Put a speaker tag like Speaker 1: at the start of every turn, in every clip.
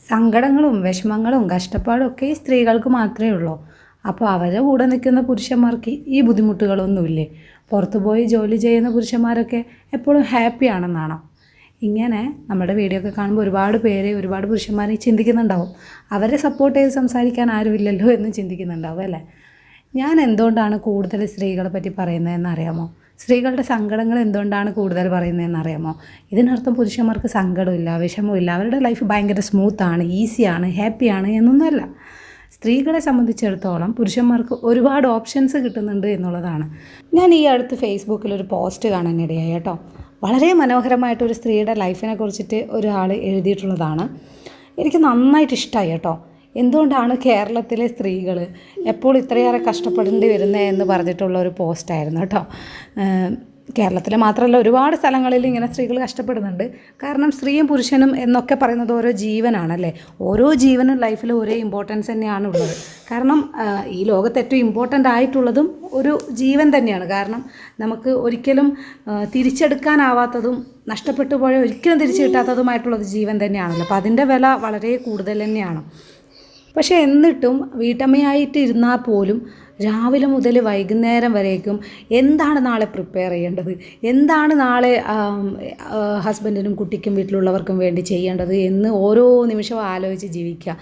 Speaker 1: സങ്കടങ്ങളും വിഷമങ്ങളും കഷ്ടപ്പാടും ഒക്കെ ഈ സ്ത്രീകൾക്ക് മാത്രമേ ഉള്ളൂ. അപ്പോൾ അവരുടെ കൂടെ നിൽക്കുന്ന പുരുഷന്മാർക്ക് ഈ ബുദ്ധിമുട്ടുകളൊന്നുമില്ലേ? പുറത്തു പോയി ജോലി ചെയ്യുന്ന പുരുഷന്മാരൊക്കെ എപ്പോഴും ഹാപ്പി ആണെന്നാണോ? ഇങ്ങനെ നമ്മുടെ വീഡിയോ ഒക്കെ കാണുമ്പോൾ ഒരുപാട് പുരുഷന്മാർ ചിന്തിക്കുന്നുണ്ടാവും, അവരെ സപ്പോർട്ട് ചെയ്ത് സംസാരിക്കാൻ ആരുമില്ലല്ലോ എന്ന് ചിന്തിക്കുന്നുണ്ടാവും അല്ലേ? ഞാൻ എന്തുകൊണ്ടാണ് കൂടുതൽ സ്ത്രീകളെ പറ്റി പറയുന്നതെന്ന് അറിയാമോ? സ്ത്രീകളുടെ സങ്കടങ്ങൾ എന്തുകൊണ്ടാണ് കൂടുതൽ പറയുന്നതെന്ന് അറിയാമോ? ഇതിനർത്ഥം പുരുഷന്മാർക്ക് സങ്കടമില്ല, വിഷമമില്ല, അവരുടെ ലൈഫ് ഭയങ്കര സ്മൂത്താണ്, ഈസിയാണ്, ഹാപ്പിയാണ് എന്നൊന്നുമല്ല. സ്ത്രീകളെ സംബന്ധിച്ചിടത്തോളം പുരുഷന്മാർക്ക് ഒരുപാട് ഓപ്ഷൻസ് കിട്ടുന്നുണ്ട് എന്നുള്ളതാണ്. ഞാൻ ഈ അടുത്ത് ഫേസ്ബുക്കിലൊരു പോസ്റ്റ് കാണാനിടയായി കേട്ടോ. വളരെ മനോഹരമായിട്ടൊരു സ്ത്രീയുടെ ലൈഫിനെ കുറിച്ചിട്ട് ഒരാൾ എഴുതിയിട്ടുള്ളതാണ്. എനിക്ക് നന്നായിട്ട് ഇഷ്ടമായി കേട്ടോ. എന്തുകൊണ്ടാണ് കേരളത്തിലെ സ്ത്രീകൾ എപ്പോൾ ഇത്രയേറെ കഷ്ടപ്പെടേണ്ടി വരുന്നത് എന്ന് പറഞ്ഞിട്ടുള്ള ഒരു പോസ്റ്റായിരുന്നു കേട്ടോ. കേരളത്തിൽ മാത്രമല്ല, ഒരുപാട് സ്ഥലങ്ങളിൽ ഇങ്ങനെ സ്ത്രീകൾ കഷ്ടപ്പെടുന്നുണ്ട്. കാരണം സ്ത്രീയും പുരുഷനും എന്നൊക്കെ പറയുന്നത് ഓരോ ജീവനാണല്ലേ. ഓരോ ജീവനും ലൈഫിൽ ഒരേ ഇമ്പോർട്ടൻസ് തന്നെയാണ് ഉള്ളത്. കാരണം ഈ ലോകത്ത് ഏറ്റവും ഇമ്പോർട്ടൻ്റ് ആയിട്ടുള്ളതും ഒരു ജീവൻ തന്നെയാണ്. കാരണം നമുക്ക് ഒരിക്കലും തിരിച്ചെടുക്കാനാവാത്തതും നഷ്ടപ്പെട്ടു പോയ ഒരിക്കലും തിരിച്ചു കിട്ടാത്തതുമായിട്ടുള്ളത് ജീവൻ തന്നെയാണല്ലോ. അപ്പോൾ അതിൻ്റെ വില വളരെ കൂടുതൽ തന്നെയാണ്. പക്ഷേ എന്നിട്ടും വീട്ടമ്മയായിട്ട് ഇരുന്നാൽ പോലും രാവിലെ മുതൽ വൈകുന്നേരം വരേക്കും എന്താണ് നാളെ പ്രിപ്പയർ ചെയ്യേണ്ടത്, എന്താണ് നാളെ ഹസ്ബൻഡിനും കുട്ടിക്കും വീട്ടിലുള്ളവർക്കും വേണ്ടി ചെയ്യേണ്ടത് എന്ന് ഓരോ നിമിഷവും ആലോചിച്ച് ജീവിക്കുക.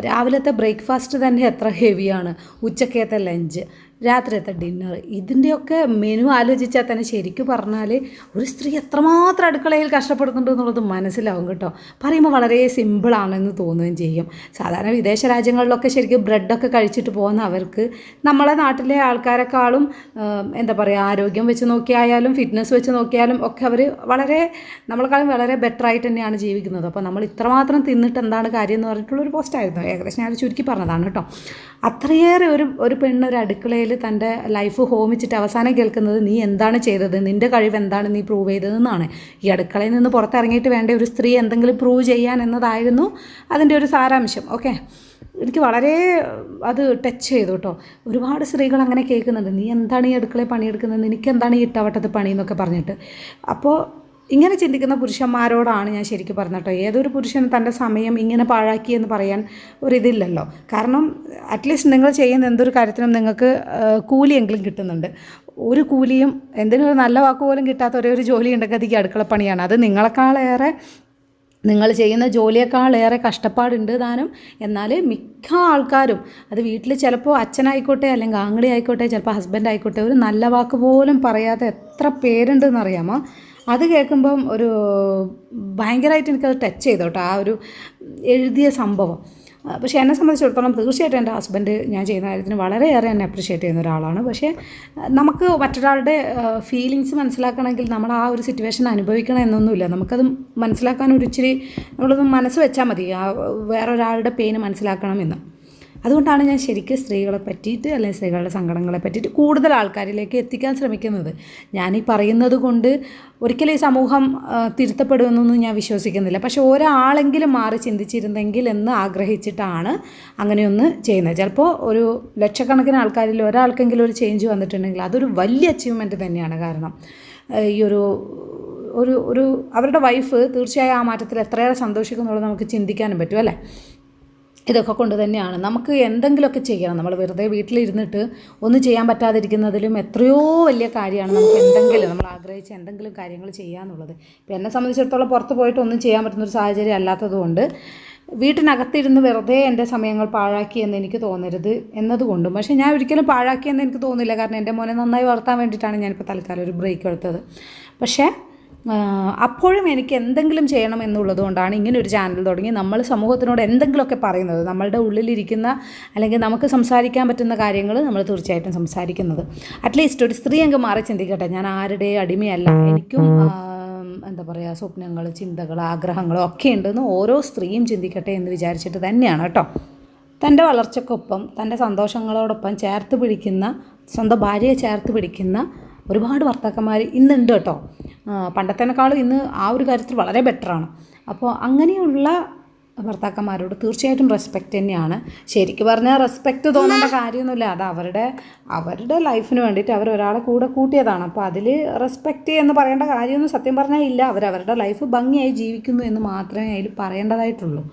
Speaker 1: രാവിലത്തെ ബ്രേക്ക്ഫാസ്റ്റ് തന്നെ എത്ര ഹെവിയാണ്, ഉച്ചക്കത്തെ ലഞ്ച്, രാത്രിയത്തെ ഡിന്നർ, ഇതിൻ്റെയൊക്കെ മെനു ആലോചിച്ചാൽ തന്നെ ശരിക്കും പറഞ്ഞാൽ ഒരു സ്ത്രീ എത്രമാത്രം അടുക്കളയിൽ കഷ്ടപ്പെടുന്നുണ്ട് എന്നുള്ളത് മനസ്സിലാവും കേട്ടോ. പറയുമ്പോൾ വളരെ സിമ്പിളാണെന്ന് തോന്നുകയും ചെയ്യും. സാധാരണ വിദേശ രാജ്യങ്ങളിലൊക്കെ ശരിക്കും ബ്രെഡൊക്കെ കഴിച്ചിട്ട് പോകുന്ന അവർക്ക് നമ്മളെ നാട്ടിലെ ആൾക്കാരെക്കാളും എന്താ പറയുക, ആരോഗ്യം വെച്ച് നോക്കിയായാലും ഫിറ്റ്നസ് വെച്ച് നോക്കിയാലും ഒക്കെ അവർ നമ്മളെക്കാളും വളരെ ബെറ്ററായിട്ട് തന്നെയാണ് ജീവിക്കുന്നത്. അപ്പോൾ നമ്മൾ ഇത്രമാത്രം തിന്നിട്ട് എന്താണ് കാര്യം എന്ന് പറഞ്ഞിട്ടുള്ളൊരു പോസ്റ്റായിരുന്നു. ഏകദേശം ഞാൻ ചുരുക്കി പറഞ്ഞതാണ് കേട്ടോ. അത്രയേറെ ഒരു പെണ്ണ് ഒരു അടുക്കളയിൽ തൻ്റെ ലൈഫ് ഹോമിച്ചിട്ട് അവസാനം കേൾക്കുന്നത് നീ എന്താണ് ചെയ്തത്, നിൻ്റെ കഴിവ് എന്താണ് നീ പ്രൂവ് ചെയ്തതെന്നാണ്. ഈ അടുക്കളയിൽ നിന്ന് പുറത്തിറങ്ങിയിട്ട് വേണ്ട ഒരു സ്ത്രീ എന്തെങ്കിലും പ്രൂവ് ചെയ്യാൻ എന്നതായിരുന്നു അതിൻ്റെ ഒരു സാരാംശം. ഓക്കെ, എനിക്ക് വളരെ അത് ടച്ച് ചെയ്തു കേട്ടോ. ഒരുപാട് സ്ത്രീകൾ അങ്ങനെ കേൾക്കുന്നുണ്ട്, നീ എന്താണ് ഈ അടുക്കളയിൽ പണിയെടുക്കുന്നത്, നിനക്ക് എന്താണ് ഈ ഇട്ടവട്ടത്ത് പണി എന്നൊക്കെ പറഞ്ഞിട്ട്. അപ്പോൾ ഇങ്ങനെ ചിന്തിക്കുന്ന പുരുഷന്മാരോടാണ് ഞാൻ ശരിക്കും പറഞ്ഞത് കേട്ടോ. ഏതൊരു പുരുഷനും തൻ്റെ സമയം ഇങ്ങനെ പാഴാക്കി എന്ന് പറയാൻ ഒരിതില്ലല്ലോ. കാരണം അറ്റ്ലീസ്റ്റ് നിങ്ങൾ ചെയ്യുന്ന എന്തൊരു കാര്യത്തിനും നിങ്ങൾക്ക് കൂലിയെങ്കിലും കിട്ടുന്നുണ്ട്. ഒരു കൂലിയും എന്തിനൊരു നല്ല വാക്ക് പോലും കിട്ടാത്ത ഒരു ജോലി ഉണ്ടെങ്കിൽ അത് അടുക്കളപ്പണിയാണ്. അത് നിങ്ങളെക്കാളേറെ, നിങ്ങൾ ചെയ്യുന്ന ജോലിയേക്കാളേറെ കഷ്ടപ്പാടുണ്ട് താനും. എന്നാൽ മിക്ക ആൾക്കാരും അത് വീട്ടിൽ ചിലപ്പോൾ അച്ഛനായിക്കോട്ടെ, അല്ലെങ്കിൽ ആങ്ങളി ആയിക്കോട്ടെ, ചിലപ്പോൾ ഹസ്ബൻഡ് ആയിക്കോട്ടെ, ഒരു നല്ല വാക്ക് പോലും പറയാതെ എത്ര പേരുണ്ടെന്ന് അറിയാമോ? അത് കേൾക്കുമ്പം ഒരു ഭയങ്കരമായിട്ട് എനിക്കത് ടച്ച് ചെയ്തു കേട്ടോ, ആ ഒരു എഴുതിയ സംഭവം. പക്ഷേ എന്നെ സംബന്ധിച്ചിടത്തോളം തീർച്ചയായിട്ടും എൻ്റെ ഹസ്ബൻഡ് ഞാൻ ചെയ്യുന്ന കാര്യത്തിന് വളരെയേറെ എന്നെ അപ്രിഷ്യേറ്റ് ചെയ്യുന്ന ഒരാളാണ്. പക്ഷേ നമുക്ക് മറ്റൊരാളുടെ ഫീലിങ്സ് മനസ്സിലാക്കണമെങ്കിൽ നമ്മൾ ആ ഒരു സിറ്റുവേഷൻ അനുഭവിക്കണം എന്നൊന്നുമില്ല. നമുക്കത് മനസ്സിലാക്കാൻ ഇച്ചിരി നമ്മളൊന്ന് മനസ്സ് വെച്ചാൽ മതി, ആ വേറൊരാളുടെ പെയിന് മനസ്സിലാക്കണമെന്ന്. അതുകൊണ്ടാണ് ഞാൻ ശരിക്കും സ്ത്രീകളെ പറ്റിയിട്ട്, അല്ലെങ്കിൽ സ്ത്രീകളുടെ സങ്കടങ്ങളെ പറ്റിയിട്ട് കൂടുതൽ ആൾക്കാരിലേക്ക് എത്തിക്കാൻ ശ്രമിക്കുന്നത്. ഞാനീ പറയുന്നത് കൊണ്ട് ഒരിക്കലും ഈ സമൂഹം തിരുത്തപ്പെടുമെന്നൊന്നും ഞാൻ വിശ്വസിക്കുന്നില്ല. പക്ഷേ ഒരാളെങ്കിലും മാറി ചിന്തിച്ചിരുന്നെങ്കിൽ എന്ന് ആഗ്രഹിച്ചിട്ടാണ് അങ്ങനെയൊന്ന് ചെയ്യുന്നത്. ചിലപ്പോൾ ഒരു ലക്ഷക്കണക്കിന് ആൾക്കാരിൽ ഒരാൾക്കെങ്കിലും ഒരു ചേഞ്ച് വന്നിട്ടുണ്ടെങ്കിൽ അതൊരു വലിയ അച്ചീവ്മെൻറ്റ് തന്നെയാണ്. കാരണം ഈ ഒരു അവരുടെ വൈഫ് തീർച്ചയായും ആ മാറ്റത്തിൽ എത്രയേറെ സന്തോഷിക്കുന്നുള്ളത് നമുക്ക് ചിന്തിക്കാനും പറ്റും അല്ലേ? ഇതൊക്കെ കൊണ്ട് തന്നെയാണ് നമുക്ക് എന്തെങ്കിലുമൊക്കെ ചെയ്യണം. നമ്മൾ വെറുതെ വീട്ടിലിരുന്നിട്ട് ഒന്നും ചെയ്യാൻ പറ്റാതിരിക്കുന്നതിലും എത്രയോ വലിയ കാര്യമാണ് നമുക്ക് നമ്മൾ ആഗ്രഹിച്ച എന്തെങ്കിലും കാര്യങ്ങൾ ചെയ്യാന്നുള്ളത്. ഇപ്പോൾ എന്നെ സംബന്ധിച്ചിടത്തോളം പുറത്ത് പോയിട്ട് ഒന്നും ചെയ്യാൻ പറ്റുന്നൊരു സാഹചര്യം അല്ലാത്തതുകൊണ്ട് വീട്ടിനകത്തിരുന്ന് വെറുതെ എൻ്റെ സമയങ്ങൾ പാഴാക്കി എന്ന് എനിക്ക് തോന്നരുത് എന്നതുകൊണ്ടും. പക്ഷേ ഞാൻ ഒരിക്കലും പാഴാക്കിയെന്ന് എനിക്ക് തോന്നുന്നില്ല. കാരണം എൻ്റെ മോനെ നന്നായി വളർത്താൻ വേണ്ടിയിട്ടാണ് ഞാനിപ്പോൾ തൽക്കാലം ഒരു ബ്രേക്ക് എടുത്തത്. പക്ഷേ അപ്പോഴും എനിക്ക് എന്തെങ്കിലും ചെയ്യണം എന്നുള്ളത് കൊണ്ടാണ് ഇങ്ങനെ ഒരു ചാനൽ തുടങ്ങി നമ്മൾ സമൂഹത്തിനോട് എന്തെങ്കിലുമൊക്കെ പറയുന്നത്. നമ്മളുടെ ഉള്ളിലിരിക്കുന്ന, അല്ലെങ്കിൽ നമുക്ക് സംസാരിക്കാൻ പറ്റുന്ന കാര്യങ്ങൾ നമ്മൾ തീർച്ചയായിട്ടും സംസാരിക്കുന്നത്. അറ്റ്ലീസ്റ്റ് ഒരു സ്ത്രീ അങ്ങ് മാറി ചിന്തിക്കട്ടെ, ഞാൻ ആരുടെ അടിമയല്ല, എനിക്കും എന്താ പറയുക, സ്വപ്നങ്ങൾ, ചിന്തകൾ, ആഗ്രഹങ്ങളും ഒക്കെ ഉണ്ടെന്ന് ഓരോ സ്ത്രീയും ചിന്തിക്കട്ടെ എന്ന് വിചാരിച്ചിട്ട് തന്നെയാണ് കേട്ടോ. തൻ്റെ വളർച്ചയ്ക്കൊപ്പം തൻ്റെ സന്തോഷങ്ങളോടൊപ്പം ചേർത്ത് പിടിക്കുന്ന, സ്വന്തം ഭാര്യയെ ചേർത്ത് പിടിക്കുന്ന ഒരുപാട് ഭർത്താക്കന്മാർ ഇന്നുണ്ട് കേട്ടോ. പണ്ടത്തേക്കാളും ഇന്ന് ആ ഒരു കാര്യത്തിൽ വളരെ ബെറ്ററാണ്. അപ്പോൾ അങ്ങനെയുള്ള ഭർത്താക്കന്മാരോട് തീർച്ചയായിട്ടും റെസ്പെക്റ്റ് തന്നെയാണ്. ശരിക്കും പറഞ്ഞാൽ റെസ്പെക്റ്റ് തോന്നേണ്ട കാര്യമൊന്നുമില്ല. അത് അവരുടെ ലൈഫിന് വേണ്ടിയിട്ട് അവർ ഒരാളെ കൂടെ കൂട്ടിയതാണ്. അപ്പോൾ അതിൽ റെസ്പെക്റ്റ് എന്ന് പറയേണ്ട കാര്യമൊന്നും സത്യം പറഞ്ഞാൽ ഇല്ല. അവരവരുടെ ലൈഫ് ഭംഗിയായി ജീവിക്കുന്നു എന്ന് മാത്രമേ അതിൽ പറയേണ്ടതായിട്ടുള്ളൂ.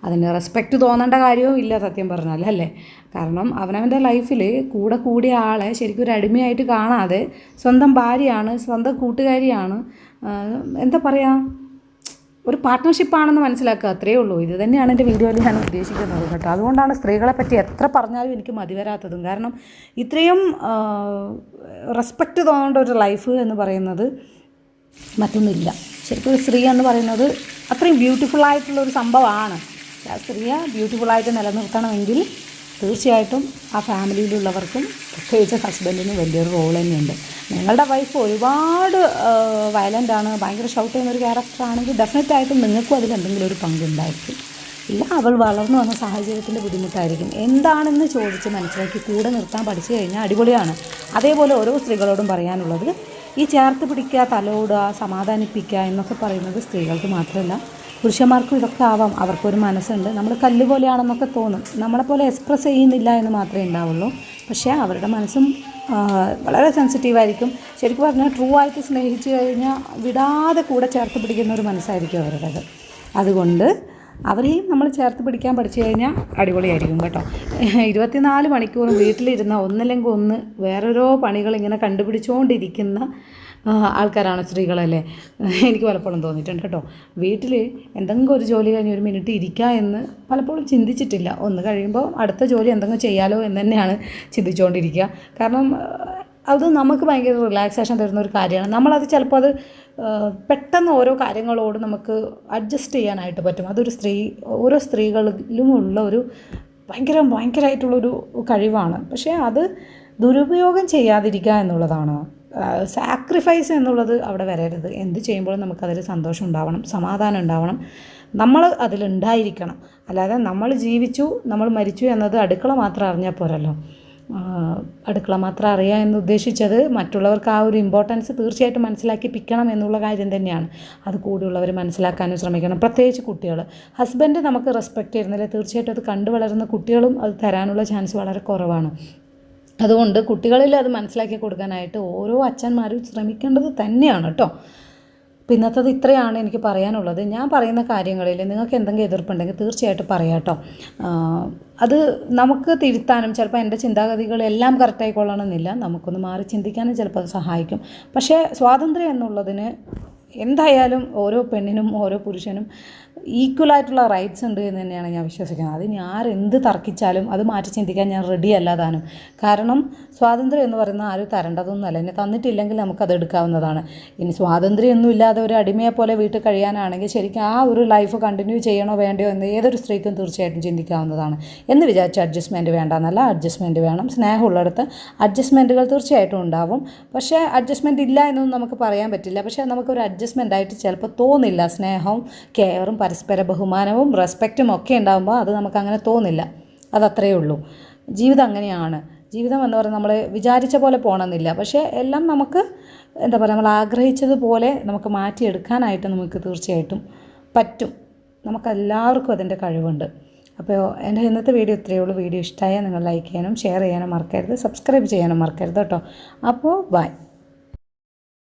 Speaker 1: അതിന് റെസ്പെക്റ്റ് തോന്നേണ്ട കാര്യവും ഇല്ല സത്യം പറഞ്ഞാൽ, അല്ലേ? കാരണം അവനവൻ്റെ ലൈഫിൽ കൂടെ കൂടിയ ആളെ ശരിക്കും ഒരു അടിമയായിട്ട് കാണാതെ സ്വന്തം ഭാര്യയാണ്, സ്വന്തം കൂട്ടുകാരിയാണ്, എന്താ പറയുക, ഒരു പാർട്ട്ണർഷിപ്പാണെന്ന് മനസ്സിലാക്കുക. അത്രയേ ഉള്ളൂ. ഇത് തന്നെയാണ് എൻ്റെ വീഡിയോയിൽ ഞാൻ ഉദ്ദേശിക്കുന്നത് കേട്ടോ. അതുകൊണ്ടാണ് സ്ത്രീകളെ പറ്റി എത്ര പറഞ്ഞാലും എനിക്ക് മതി വരാത്തതും. കാരണം ഇത്രയും റെസ്പെക്റ്റ് തോന്നേണ്ട ഒരു ലൈഫ് എന്ന് പറയുന്നത് മറ്റൊന്നുമില്ല. ശരിക്കും ഒരു സ്ത്രീ എന്ന് പറയുന്നത് അത്രയും ബ്യൂട്ടിഫുള്ളായിട്ടുള്ളൊരു സംഭവമാണ്. ആ സ്ത്രീയെ ബ്യൂട്ടിഫുള്ളായിട്ട് നിലനിർത്തണമെങ്കിൽ തീർച്ചയായിട്ടും ആ ഫാമിലിയിലുള്ളവർക്കും പ്രത്യേകിച്ച് ഹസ്ബൻഡിനും വലിയൊരു റോൾ തന്നെയുണ്ട്. നിങ്ങളുടെ വൈഫ് ഒരുപാട് വയലൻ്റാണ്, ഭയങ്കര ഷൗട്ട് ചെയ്യുന്നൊരു ക്യാരക്ടറാണെങ്കിൽ ഡെഫിനറ്റായിട്ടും നിങ്ങൾക്കും അതിലെന്തെങ്കിലും ഒരു പങ്കുണ്ടായിരിക്കും. ഇല്ല, അവൾ വളർന്നു വന്ന സാഹചര്യത്തിൻ്റെ ബുദ്ധിമുട്ടായിരിക്കും. എന്താണെന്ന് ചോദിച്ച് മനസ്സിലാക്കി കൂടെ നിർത്താൻ പഠിച്ചു കഴിഞ്ഞാൽ അടിപൊളിയാണ്. അതേപോലെ ഓരോ സ്ത്രീകളോടും പറയാനുള്ളത്, ഈ ചേർത്ത് പിടിക്കുക, തലോടുക, സമാധാനിപ്പിക്കുക എന്നൊക്കെ പറയുന്നത് സ്ത്രീകൾക്ക് മാത്രമല്ല പുരുഷന്മാർക്കും ഇതൊക്കെ ആവാം. അവർക്കൊരു മനസ്സുണ്ട്. നമ്മൾ കല്ല് പോലെയാണെന്നൊക്കെ തോന്നും. നമ്മളെപ്പോലെ എക്സ്പ്രസ് ചെയ്യുന്നില്ല എന്ന് മാത്രമേ ഉണ്ടാവുള്ളൂ. പക്ഷേ അവരുടെ മനസ്സും വളരെ സെൻസിറ്റീവായിരിക്കും. ശരിക്കും പറഞ്ഞാൽ ട്രൂ ആയിട്ട് സ്നേഹിച്ചു കഴിഞ്ഞാൽ വിടാതെ കൂടെ ചേർത്ത് പിടിക്കുന്ന ഒരു മനസ്സായിരിക്കും അവരുടേത്. അതുകൊണ്ട് അവരെയും നമ്മൾ ചേർത്ത് പിടിക്കാൻ പഠിച്ചു കഴിഞ്ഞാൽ അടിപൊളിയായിരിക്കും കേട്ടോ. 24 മണിക്കൂറും വീട്ടിലിരുന്ന ഒന്നല്ലെങ്കിൽ ഒന്ന് വേറോരോ പണികൾ ഇങ്ങനെ കണ്ടുപിടിച്ചുകൊണ്ടിരിക്കുന്ന ആൾക്കാരാണ് സ്ത്രീകളല്ലേ. എനിക്ക് പലപ്പോഴും തോന്നിയിട്ടുണ്ട് കേട്ടോ. വീട്ടിൽ എന്തെങ്കിലും ഒരു ജോലി കഴിഞ്ഞ് ഒരു മിനിറ്റ് ഇരിക്കുക എന്ന് പലപ്പോഴും ചിന്തിച്ചിട്ടില്ല. ഒന്ന് കഴിയുമ്പോൾ അടുത്ത ജോലി എന്തെങ്കിലും ചെയ്യാലോ എന്ന് തന്നെയാണ് ചിന്തിച്ചുകൊണ്ടിരിക്കുക. കാരണം അത് നമുക്ക് ഭയങ്കര റിലാക്സേഷൻ തരുന്ന ഒരു കാര്യമാണ്. നമ്മളത് ചിലപ്പോൾ അത് പെട്ടെന്ന് ഓരോ കാര്യങ്ങളോട് നമുക്ക് അഡ്ജസ്റ്റ് ചെയ്യാനായിട്ട് പറ്റും. അതൊരു ഓരോ സ്ത്രീകളിലും ഉള്ള ഒരു ഭയങ്കരമായിട്ടുള്ളൊരു കഴിവാണ്. പക്ഷേ അത് ദുരുപയോഗം ചെയ്യാതിരിക്കുക എന്നുള്ളതാണ്. സാക്രിഫൈസ് എന്നുള്ളത് അവിടെ വരരുത്. എന്ത് ചെയ്യുമ്പോഴും നമുക്കതിൽ സന്തോഷം ഉണ്ടാവണം, സമാധാനം ഉണ്ടാവണം, നമ്മൾ അതിലുണ്ടായിരിക്കണം. അല്ലാതെ നമ്മൾ ജീവിച്ചു, നമ്മൾ മരിച്ചു എന്നത് അടുക്കള മാത്രം അറിഞ്ഞാൽ പോരല്ലോ. അടുക്കള മാത്രം അറിയുക എന്ന് ഉദ്ദേശിച്ചത് മറ്റുള്ളവർക്ക് ആ ഒരു ഇമ്പോർട്ടൻസ് തീർച്ചയായിട്ടും മനസ്സിലാക്കിപ്പിക്കണം എന്നുള്ള കാര്യം തന്നെയാണ്. അത് കൂടെയുള്ളവർ മനസ്സിലാക്കാനും ശ്രമിക്കണം. പ്രത്യേകിച്ച് കുട്ടികൾ. ഹസ്ബൻഡ് നമുക്ക് റെസ്പെക്റ്റ് ചെയ്യുന്നില്ല, തീർച്ചയായിട്ടും അത് കണ്ടു വളരുന്ന കുട്ടികളും അത് തരാനുള്ള ചാൻസ് വളരെ കുറവാണ്. അതുകൊണ്ട് കുട്ടികളിൽ അത് മനസ്സിലാക്കി കൊടുക്കാനായിട്ട് ഓരോ അച്ഛന്മാരും ശ്രമിക്കേണ്ടത് തന്നെയാണ് കേട്ടോ. പിന്നത്തത് ഇത്രയാണ് എനിക്ക് പറയാനുള്ളത്. ഞാൻ പറയുന്ന കാര്യങ്ങളിൽ നിങ്ങൾക്ക് എന്തെങ്കിലും എതിർപ്പുണ്ടെങ്കിൽ തീർച്ചയായിട്ടും പറയാം കേട്ടോ. അത് നമുക്ക് തിരുത്താനും ചിലപ്പോൾ എൻ്റെ ചിന്താഗതികളെല്ലാം കറക്റ്റായിക്കൊള്ളണമെന്നില്ല. നമുക്കൊന്ന് മാറി ചിന്തിക്കാനും ചിലപ്പോൾ അത് സഹായിക്കും. പക്ഷേ സ്വാതന്ത്ര്യം എന്നുള്ളതിന് എന്തായാലും ഓരോ പെണ്ണിനും ഓരോ പുരുഷനും ഈക്വലായിട്ടുള്ള റൈറ്റ്സ് ഉണ്ട് എന്ന് തന്നെയാണ് ഞാൻ വിശ്വസിക്കുന്നത്. അതിന് ആരെന്ത് തർക്കിച്ചാലും അത് മാറ്റി ചിന്തിക്കാൻ ഞാൻ റെഡി അല്ലാതാനും. കാരണം സ്വാതന്ത്ര്യം എന്ന് പറയുന്ന ആരും തരേണ്ടതൊന്നുമല്ല. എന്നെ തന്നിട്ടില്ലെങ്കിൽ നമുക്കത് എടുക്കാവുന്നതാണ്. ഇനി സ്വാതന്ത്ര്യമൊന്നും ഇല്ലാതെ ഒരു അടിമയെ പോലെ വീട്ടിൽ കഴിയാനാണെങ്കിൽ ശരിക്കും ആ ഒരു ലൈഫ് കണ്ടിന്യൂ ചെയ്യണോ വേണ്ടയോ എന്ന് ഏതൊരു സ്ത്രീക്കും തീർച്ചയായിട്ടും ചിന്തിക്കാവുന്നതാണ്. എന്ന് വിചാരിച്ച് അഡ്ജസ്റ്റ്മെൻറ്റ് വേണ്ടെന്നല്ല, അഡ്ജസ്റ്റ്മെൻറ്റ് വേണം. സ്നേഹമുള്ളിടത്ത് അഡ്ജസ്റ്റ്മെൻറ്റുകൾ തീർച്ചയായിട്ടും ഉണ്ടാവും. പക്ഷേ അഡ്ജസ്റ്റ്മെൻറ്റ് ഇല്ല എന്നൊന്നും നമുക്ക് പറയാൻ പറ്റില്ല. പക്ഷേ നമുക്കൊരു അഡ്ജസ്റ്റ്മെൻ്റ് ആയിട്ട് ചിലപ്പോൾ തോന്നില്ല. സ്നേഹവും കെയറും പരസ്പര ബഹുമാനവും റെസ്പെക്റ്റും ഒക്കെ ഉണ്ടാകുമ്പോൾ അത് നമുക്കങ്ങനെ തോന്നില്ല. അതത്രയേ ഉള്ളൂ. ജീവിതം അങ്ങനെയാണ്. ജീവിതം എന്ന് പറയുന്നത് നമ്മൾ വിചാരിച്ച പോലെ പോകണമെന്നില്ല. പക്ഷേ എല്ലാം നമുക്ക് എന്താ പറയുക, നമ്മൾ ആഗ്രഹിച്ചതുപോലെ നമുക്ക് മാറ്റിയെടുക്കാനായിട്ട് നമുക്ക് തീർച്ചയായിട്ടും പറ്റും. നമുക്കെല്ലാവർക്കും അതിൻ്റെ കഴിവുണ്ട്. അപ്പോൾ എൻ്റെ ഇന്നത്തെ വീഡിയോ ഇത്രയേ ഉള്ളൂ. വീഡിയോ ഇഷ്ടമായാൽ നിങ്ങൾ ലൈക്ക് ചെയ്യാനും ഷെയർ ചെയ്യാനും മറക്കരുത്, സബ്സ്ക്രൈബ് ചെയ്യാനും മറക്കരുത് കേട്ടോ. അപ്പോൾ ബൈ.